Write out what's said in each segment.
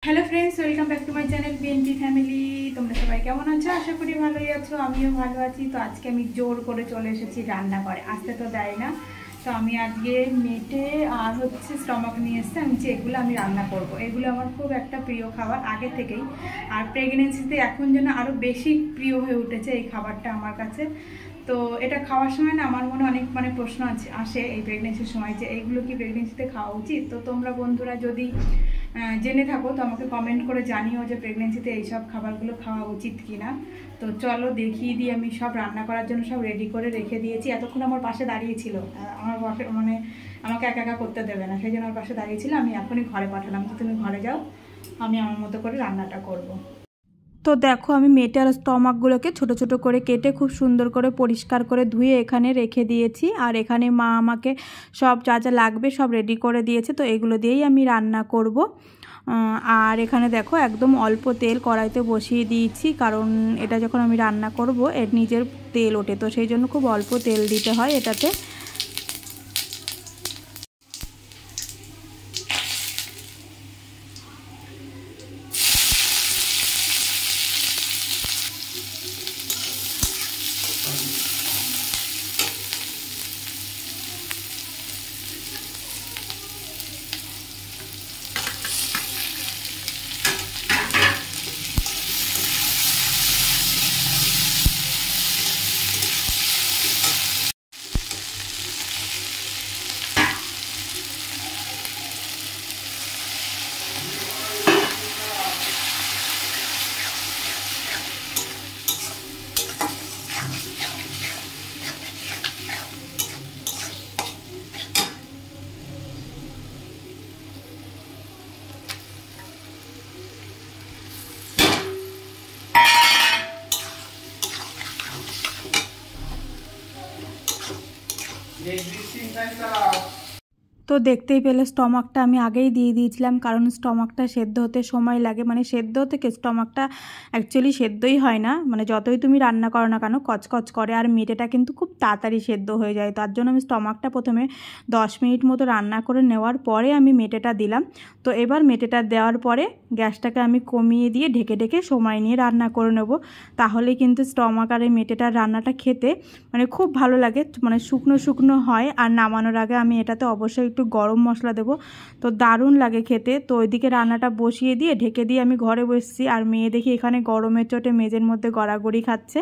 Hello friends, welcome back to my channel BNP family. তোমরা সবাই কেমন আছো? আশা করি ভালোই আছো, আমিও ভালো আছি। তো আজকে আমি জোর করে চলে এসেছি রান্নাঘরে, আসতে তো দেয় না। তো আমি আজকে মেটে আর স্টমাক নিয়ে এসেছি, আমি যে এগুলো আমি রান্না করব। এগুলো আমার খুব একটা প্রিয় খাবার আগে থেকেই, আর প্রেগনেন্সিতে এখন যেন আরও বেশি প্রিয় হয়ে উঠেছে এই খাবারটা আমার কাছে। তো এটা খাওয়ার সময় না আমার মনে অনেক প্রশ্ন আসে এই প্রেগনেন্সির সময়, যে এইগুলো কি প্রেগনেন্সিতে খাওয়া উচিত। তো তোমরা বন্ধুরা যদি জেনে থাকো তো আমাকে কমেন্ট করে জানিও যে প্রেগনেন্সিতে এইসব খাবারগুলো খাওয়া উচিত কিনা। তো চলো দেখিয়ে দিই। আমি সব রান্না করার জন্য সব রেডি করে রেখে দিয়েছি। এতক্ষণ আমার পাশে দাঁড়িয়েছিল, আমার আমাকে একা একা করতে দেবে না, সেই জন্য আমার পাশে দাঁড়িয়েছিল। আমি এখনই ঘরে পাঠালাম যে তুমি ঘরে যাও, আমি আমার মতো করে রান্নাটা করব। তো দেখো, আমি মেটে আর স্টমাকগুলোকে ছোট ছোট করে কেটে খুব সুন্দর করে পরিষ্কার করে ধুয়ে এখানে রেখে দিয়েছি। আর এখানে মা আমাকে সব যা যা লাগবে সব রেডি করে দিয়েছে, তো এগুলো দিয়েই আমি রান্না করব। আর এখানে দেখো একদম অল্প তেল কড়াইতে বসিয়ে দিয়েছি, কারণ এটা যখন আমি রান্না করব এর নিজের তেল ওঠে, তো সেই জন্য খুব অল্প তেল দিতে হয় এটাতে। তো দেখতেই পেলে স্টমাকটা আমি আগেই দিয়ে দিয়েছিলাম, কারণ স্টমাকটা সেদ্ধ হতে সময় লাগে। সেদ্ধ হতে স্টমাকটা অ্যাকচুয়ালি সেদ্ধই হয় না, যতই তুমি রান্না করো না কেন কচকচ করে। আর মেটেটা কিন্তু খুব তাড়াতাড়ি সেদ্ধ হয়ে যায়, তার জন্য আমি স্টমাকটা প্রথমে 10 মিনিট মতো রান্না করে নেওয়ার পরে আমি মেটেটা দিলাম। তো এবার মেটেটা দেওয়ার পরে গ্যাসটাকে আমি কমিয়ে দিয়ে ঢেকে ঢেকে সময় নিয়ে রান্না করে নেব। তাহলে কিন্তু স্টমাক আর এই মেটেটার রান্নাটা খেতে খুব ভালো লাগে, শুকনো শুকনো হয়। আর নামানোর আগে আমি এটাতে অবশ্যই একটু গরম মশলা দেবো, তো দারুণ লাগে খেতে। তো ওইদিকে রান্নাটা বসিয়ে দিয়ে ঢেকে দিয়ে আমি ঘরে বসছি, আর মেয়ে দেখি এখানে গরমের চোটে মেজের মধ্যে গড়াগড়ি খাচ্ছে।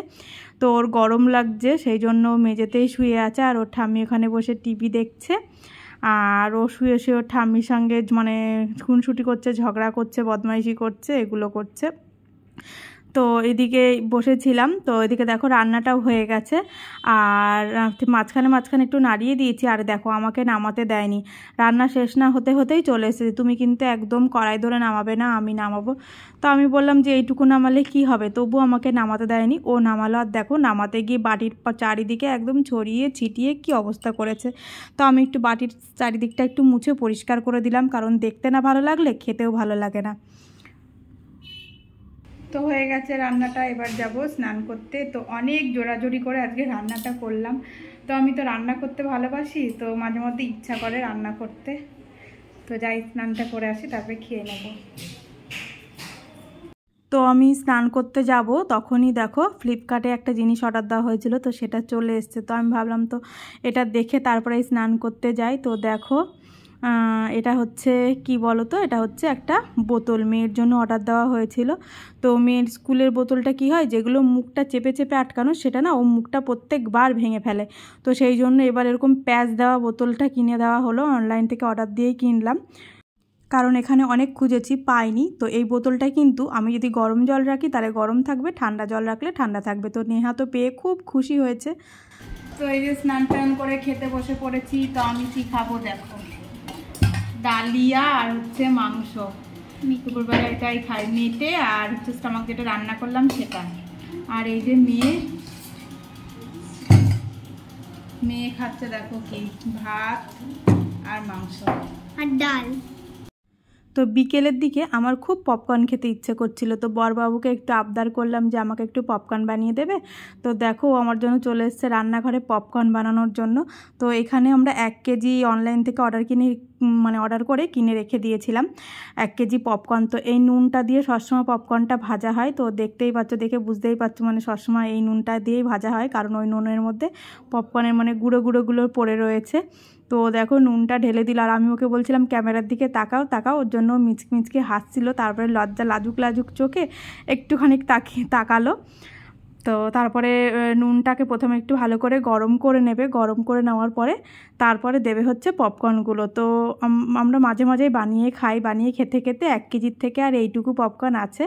তো ওর গরম লাগছে, সেই জন্য মেজেতেই শুয়ে আছে, আর ওর ঠাম্মি ওখানে বসে টিভি দেখছে। আর ও শুয়ে শুয়ে ওর ঠাম্মির সঙ্গে খুনসুটি করছে, ঝগড়া করছে, বদমাইশি করছে, এগুলো করছে। তো এদিকে বসেছিলাম, তো এদিকে দেখো রান্নাটাও হয়ে গেছে। আর মাঝখানে মাঝখানে একটু নাড়িয়ে দিয়েছি। আর দেখো আমাকে নামাতে দেয়নি, রান্না শেষ না হতে হতেই চলে এসেছে, তুমি কিন্তু একদম কড়াই ধরে নামাবে না, আমি নামাবো। তো আমি বললাম যে এইটুকু নামালে কি হবে, তবু আমাকে নামাতে দেয়নি। ও নামালো, আর দেখো নামাতে গিয়ে বাটির চারিদিকে একদম ছড়িয়ে ছিটিয়ে কি অবস্থা করেছে। তো আমি একটু বাটির চারিদিকটা একটু মুছে পরিষ্কার করে দিলাম, কারণ দেখতে না ভালো লাগলে খেতেও ভালো লাগে না। তো হয়ে গেছে রান্নাটা, এবার যাব স্নান করতে। তো অনেক জোরাজোরি করে আজকে রান্নাটা করলাম। তো আমি তো রান্না করতে ভালোবাসি, তো মাঝে মধ্যে ইচ্ছা করে রান্না করতে। তো যাই স্নানটা করে আসি, তারপরে খেয়ে নেব। তো আমি স্নান করতে যাব, তখনই দেখো ফ্লিপকার্টে একটা জিনিস অর্ডার দেওয়া হয়েছিল, তো সেটা চলে এসছে। তো আমি ভাবলাম তো এটা দেখে তারপরে স্নান করতে যাই। তো দেখো এটা হচ্ছে কি বলো তো, এটা হচ্ছে একটা বোতল, মেয়ের জন্য অর্ডার দেওয়া হয়েছিল। তো মেয়ের স্কুলের বোতলটা কি হয়, যেগুলো মুখটা চেপে চেপে আটকানো, সেটা না ও মুখটা প্রত্যেকবার ভেঙে ফেলে। তো সেই জন্য এবার এরকম প্যাচ দেওয়া বোতলটা কিনে দেওয়া হলো, অনলাইন থেকে অর্ডার দিয়েই কিনলাম, কারণ এখানে অনেক খুঁজেছি পাইনি। তো এই বোতলটা কিন্তু আমি যদি গরম জল রাখি তাহলে গরম থাকবে, ঠান্ডা জল রাখলে ঠান্ডা থাকবে। তো নেহা তো পেয়ে খুব খুশি হয়েছে। তো এই যে স্নান টান করে খেতে বসে পড়েছি। তো আমি কি খাবো দেখো, ডালিয়া আর মাংস। দুপুরবেলা এটাই খাই, মেটে আর স্টমাক যেটা রান্না করলাম সেটা। আর এই যে মেয়ে খাচ্ছে দেখো কি, ভাত আর মাংস আর ডাল। তো বিকেলের দিকে আমার খুব পপকর্ন খেতে ইচ্ছে করছিল, তো বরবাবুকে একটু আবদার করলাম যে আমাকে একটু পপকর্ন বানিয়ে দেবে। তো দেখো আমার জন্য চলে এসেছে রান্নাঘরে পপকর্ন বানানোর জন্য। তো এখানে আমরা 1 কেজি অনলাইন থেকে অর্ডার করে কিনে রেখে দিয়েছিলাম 1 কেজি পপকর্ন। তো এই নুনটা দিয়ে সবসময় পপকর্নটা ভাজা হয়, তো দেখতেই পাচ্ছ, দেখে বুঝতেই পারছো মানে সবসময় এই নুনটা দিয়েই ভাজা হয়, কারণ ওই নুনের মধ্যে পপকর্নের মানে গুঁড়োগুলো পড়ে রয়েছে। তো দেখো নুনটা ঢেলে দিল, আর আমি ওকে বলছিলাম ক্যামেরার দিকে তাকাও, ওর জন্য মিচকে হাসছিল। তারপরে লজ্জা লাজুক চোখে একটুখানি তাকালো। তো তারপরে নুনটাকে প্রথমে একটু ভালো করে গরম করে নেবে, গরম করে নেওয়ার পরে তারপরে দেবে হচ্ছে পপকর্নগুলো। তো আমরা মাঝে মাঝেই বানিয়ে খেতে 1 কেজির থেকে আর এইটুকু পপকর্ন আছে,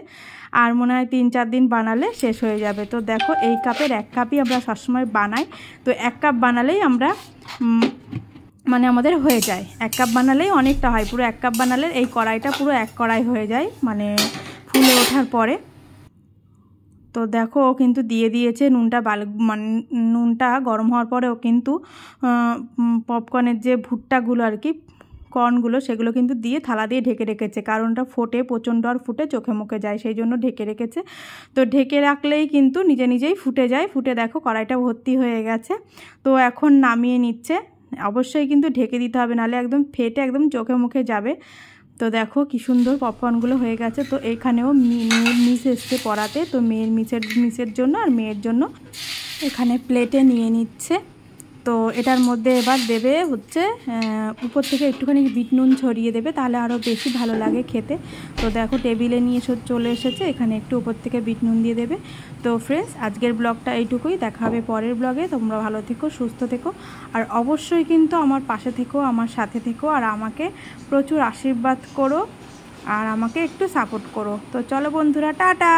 আর মনে হয় 3-4 দিন বানালে শেষ হয়ে যাবে। তো দেখো এই কাপের 1 কাপই আমরা সবসময় বানাই। তো 1 কাপ বানালেই আমরা মানে আমাদের হয়ে যায়, 1 কাপ বানালেই অনেকটা হয়। পুরো 1 কাপ বানালে এই কড়াইটা পুরো 1 কড়াই হয়ে যায় মানে ফুলে ওঠার পরে। তো দেখো ও কিন্তু দিয়ে দিয়েছে নুনটা গরম হওয়ার পরেও কিন্তু পপকর্নের যে ভুট্টাগুলো আর কি, কর্নগুলো, সেগুলো কিন্তু দিয়ে থালা দিয়ে ঢেকে রেখেছে, কারণ ওটা ফোটে প্রচণ্ড, আর ফুটে চোখে মুখে যায়, সেই জন্য ঢেকে রেখেছে। তো ঢেকে রাখলেই কিন্তু নিজেই ফুটে যায়। ফুটে দেখো কড়াইটা ভর্তি হয়ে গেছে। তো এখন নামিয়ে নিচ্ছে। অবশ্যই কিন্তু ঢেকে দিতে হবে, নাহলে একদম ফেটে একদম চোখে মুখে যাবে। তো দেখো কি সুন্দর পপকর্নগুলো হয়ে গেছে। তো এখানেও মেয়ের মিস এসছে পড়াতে, তো মেয়ের মিসের জন্য আর মেয়ের জন্য এখানে প্লেটে নিয়ে নিচ্ছে। তো এটার মধ্যে এবার দেবে হচ্ছে উপর থেকে একটুখানি বিট নুন ছড়িয়ে দেবে, তাহলে আরও বেশি ভালো লাগে খেতে। তো দেখো টেবিলে নিয়ে চলে এসেছে, এখানে একটু উপর থেকে বিট নুন দিয়ে দেবে। তো ফ্রেন্ডস, আজকের ব্লগটা এইটুকুই, দেখা হবে পরের ব্লগে। তোমরা ভালো থেকো, সুস্থ থেকো, আর অবশ্যই কিন্তু আমার পাশে থেকো, আমার সাথে থেকো, আর আমাকে প্রচুর আশীর্বাদ করো, আর আমাকে একটু সাপোর্ট করো। তো চলো বন্ধুরা, টাটা।